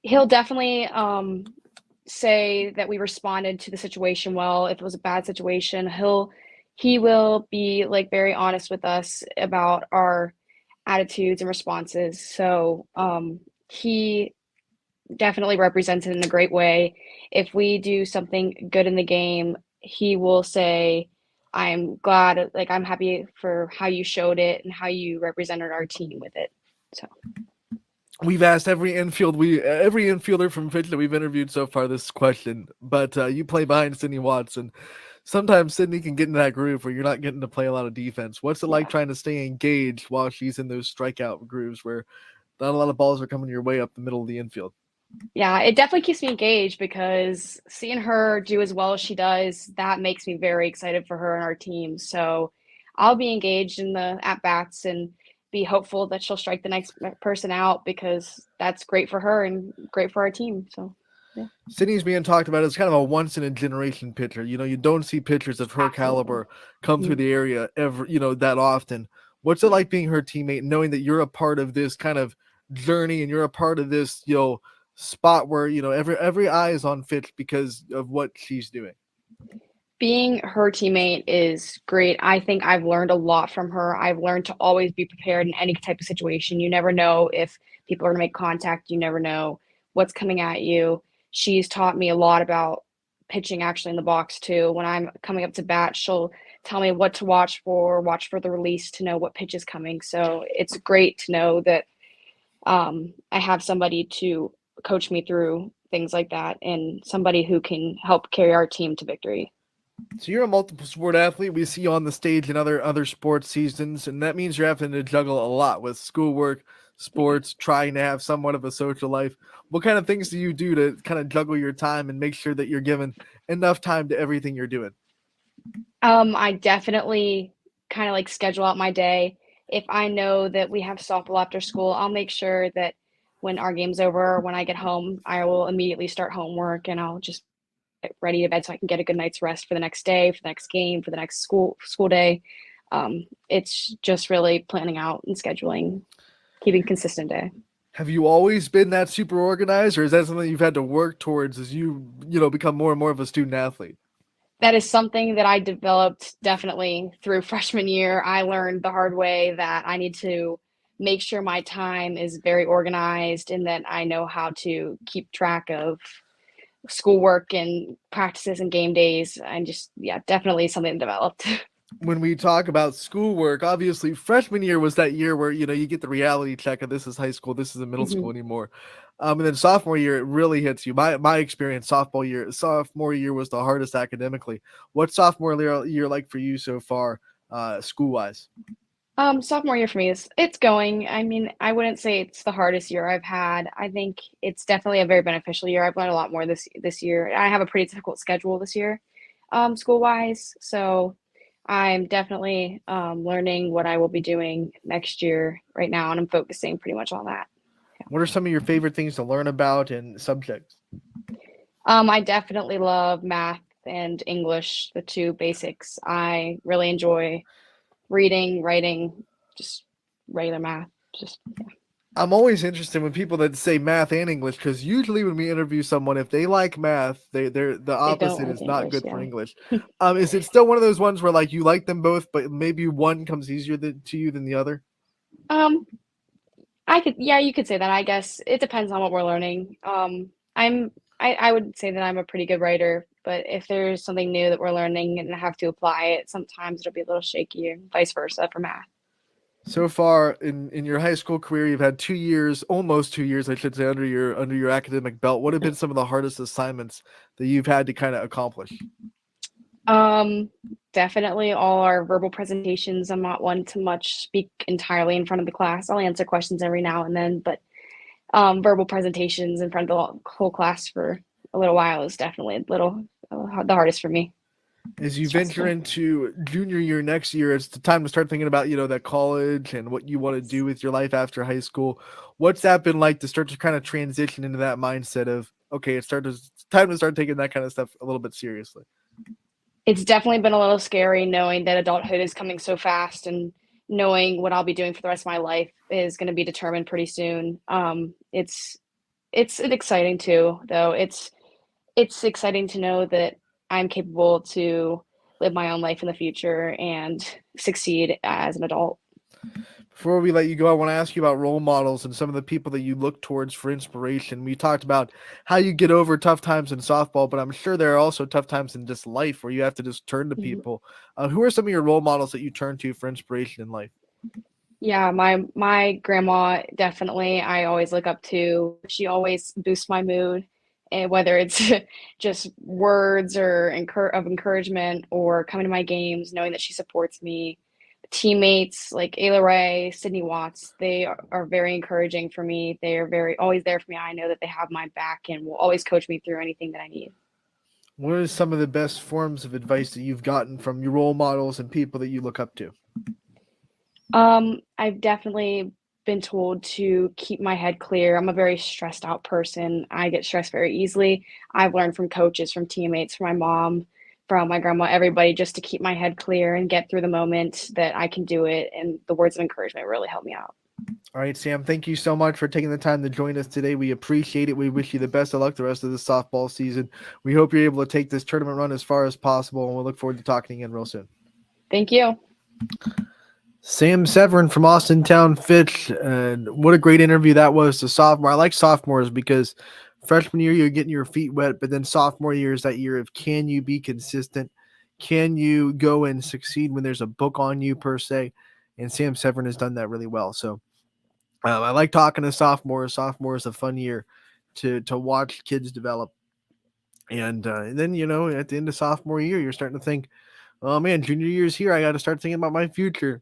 He'll definitely say that we responded to the situation well. If it was a bad situation, he will be like very honest with us about our attitudes and responses. So he definitely represents it in a great way. If we do something good in the game, he will say, I'm glad, like I'm happy for how you showed it and how you represented our team with it. So we've asked every infielder from Fitch that we've interviewed so far this question, but you play behind Sydney Watson. Sometimes Sydney can get in that groove where you're not getting to play a lot of defense. What's it like trying to stay engaged while she's in those strikeout grooves where not a lot of balls are coming your way up the middle of the infield? Yeah, it definitely keeps me engaged because seeing her do as well as she does, that makes me very excited for her and our team. So I'll be engaged in the at bats and be hopeful that she'll strike the next person out because that's great for her and great for our team. So yeah. Sydney's being talked about as kind of a once in a generation pitcher. You don't see pitchers of her caliber come through the area ever, that often. What's it like being her teammate, knowing that you're a part of this kind of journey and you're a part of this, spot where, every eye is on Fitch because of what she's doing? Being her teammate is great. I think I've learned a lot from her. I've learned to always be prepared in any type of situation. You never know if people are going to make contact. You never know what's coming at you. She's taught me a lot about pitching actually in the box too. When I'm coming up to bat, she'll tell me what to watch for the release to know what pitch is coming. So it's great to know that I have somebody to coach me through things like that and somebody who can help carry our team to victory. So you're a multiple sport athlete. We see you on the stage in other sports seasons, and that means you're having to juggle a lot with schoolwork, sports, trying to have somewhat of a social life. What kind of things do you do to kind of juggle your time and make sure that you're given enough time to everything you're doing? I definitely kind of like schedule out my day. If I know that we have softball after school, I'll make sure that when our game's over, when I get home, I will immediately start homework and I'll just get ready to bed so I can get a good night's rest for the next day, for the next game, for the next school day. It's just really planning out and scheduling, keeping consistent day. Have you always been that super organized, or is that something you've had to work towards as you become more and more of a student athlete? That is something that I developed definitely through freshman year. I learned the hard way that I need to make sure my time is very organized and that I know how to keep track of schoolwork and practices and game days. And just, definitely something developed. When we talk about schoolwork, obviously freshman year was that year where, you get the reality check of this is high school, this isn't middle school anymore. And then sophomore year, it really hits you. My experience, sophomore year was the hardest academically. What's sophomore year like for you so far, school-wise? Sophomore year for me it's going. I mean, I wouldn't say it's the hardest year I've had. I think it's definitely a very beneficial year. I've learned a lot more this year. I have a pretty difficult schedule this year, school-wise. So I'm definitely learning what I will be doing next year right now, and I'm focusing pretty much on that. Yeah. What are some of your favorite things to learn about and subjects? I definitely love math and English, the two basics. I really enjoy reading, writing, just regular math. I'm always interested when people that say math and English, because usually when we interview someone, if they like math, they're the opposite is not good for English. Is it still one of those ones where like you like them both, but maybe one comes easier to you than the other? You could say that. I guess it depends on what we're learning. I'm I would say that I'm a pretty good writer, but if there's something new that we're learning and I have to apply it, sometimes it'll be a little shaky, and vice versa for math. So far in your high school career, you've had 2 years, almost 2 years, I should say, under your academic belt. What have been some of the hardest assignments that you've had to kind of accomplish? Definitely all our verbal presentations. I'm not one to much speak entirely in front of the class. I'll answer questions every now and then, but verbal presentations in front of the whole class for a little while is definitely a little the hardest for me. As you Stressful. venture into junior year next year, it's the time to start thinking about, that college and what you want to do with your life after high school. What's that been like to start to kind of transition into that mindset of, okay, it's time to start taking that kind of stuff a little bit seriously? It's definitely been a little scary knowing that adulthood is coming so fast and knowing what I'll be doing for the rest of my life is going to be determined pretty soon. It's exciting too, though. It's exciting to know that I'm capable to live my own life in the future and succeed as an adult. Before we let you go, I want to ask you about role models and some of the people that you look towards for inspiration. We talked about how you get over tough times in softball, but I'm sure there are also tough times in just life where you have to just turn to Mhm. people. Who are some of your role models that you turn to for inspiration in life? Yeah, my grandma definitely I always look up to. She always boosts my mood, and whether it's just words or encouragement or coming to my games, knowing that she supports me. Teammates like Ayla Ray, Sydney Watts, they are very encouraging for me. They are very always there for me. I know that they have my back and will always coach me through anything that I need. What are some of the best forms of advice that you've gotten from your role models and people that you look up to? I've definitely been told to keep my head clear. I'm a very stressed out person. I get stressed very easily. I've learned from coaches, from teammates, from my mom, from my grandma, everybody, just to keep my head clear and get through the moment that I can do it. And the words of encouragement really help me out. All right, Sam, thank you so much for taking the time to join us today. We appreciate it. We wish you the best of luck the rest of the softball season. We hope you're able to take this tournament run as far as possible, and we'll look forward to talking again real soon. Thank you. Sam Severin from Austin Town Fitch. What a great interview that was to sophomore. I like sophomores because freshman year you're getting your feet wet, but then sophomore year is that year of can you be consistent? Can you go and succeed when there's a book on you per se? And Sam Severin has done that really well. So I like talking to sophomores. Sophomore is a fun year to watch kids develop. And then, at the end of sophomore year, you're starting to think, oh man, junior year's here. I got to start thinking about my future.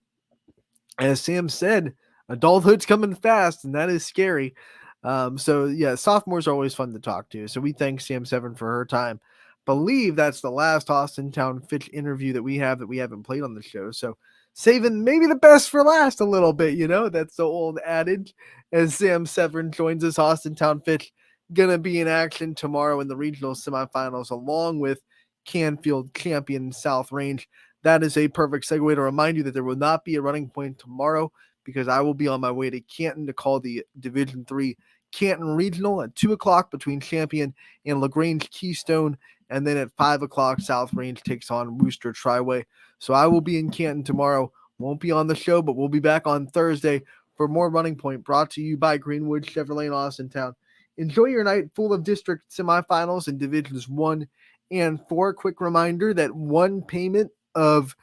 As Sam said, adulthood's coming fast, and that is scary. So yeah, sophomores are always fun to talk to. So we thank Sam Seven for her time. Believe that's the last Austin Town Fitch interview that we haven't played on the show. So saving maybe the best for last a little bit, that's the old adage. As Sam Severin joins us, Austin Town Fitch gonna be in action tomorrow in the regional semifinals, along with Canfield champion South Range. That is a perfect segue to remind you that there will not be a running point tomorrow because I will be on my way to Canton to call the Division III Canton Regional at 2 o'clock between Champion and LaGrange Keystone. And then at 5 o'clock, South Range takes on Wooster Triway. So I will be in Canton tomorrow. Won't be on the show, but we'll be back on Thursday for more Running Point brought to you by Greenwood Chevrolet in Austintown. Enjoy your night full of district semifinals in Divisions 1 and 4. Quick reminder that one payment of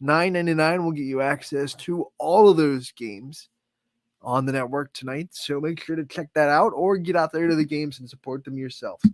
$9.99 will get you access to all of those games on the network tonight. So make sure to check that out or get out there to the games and support them yourself.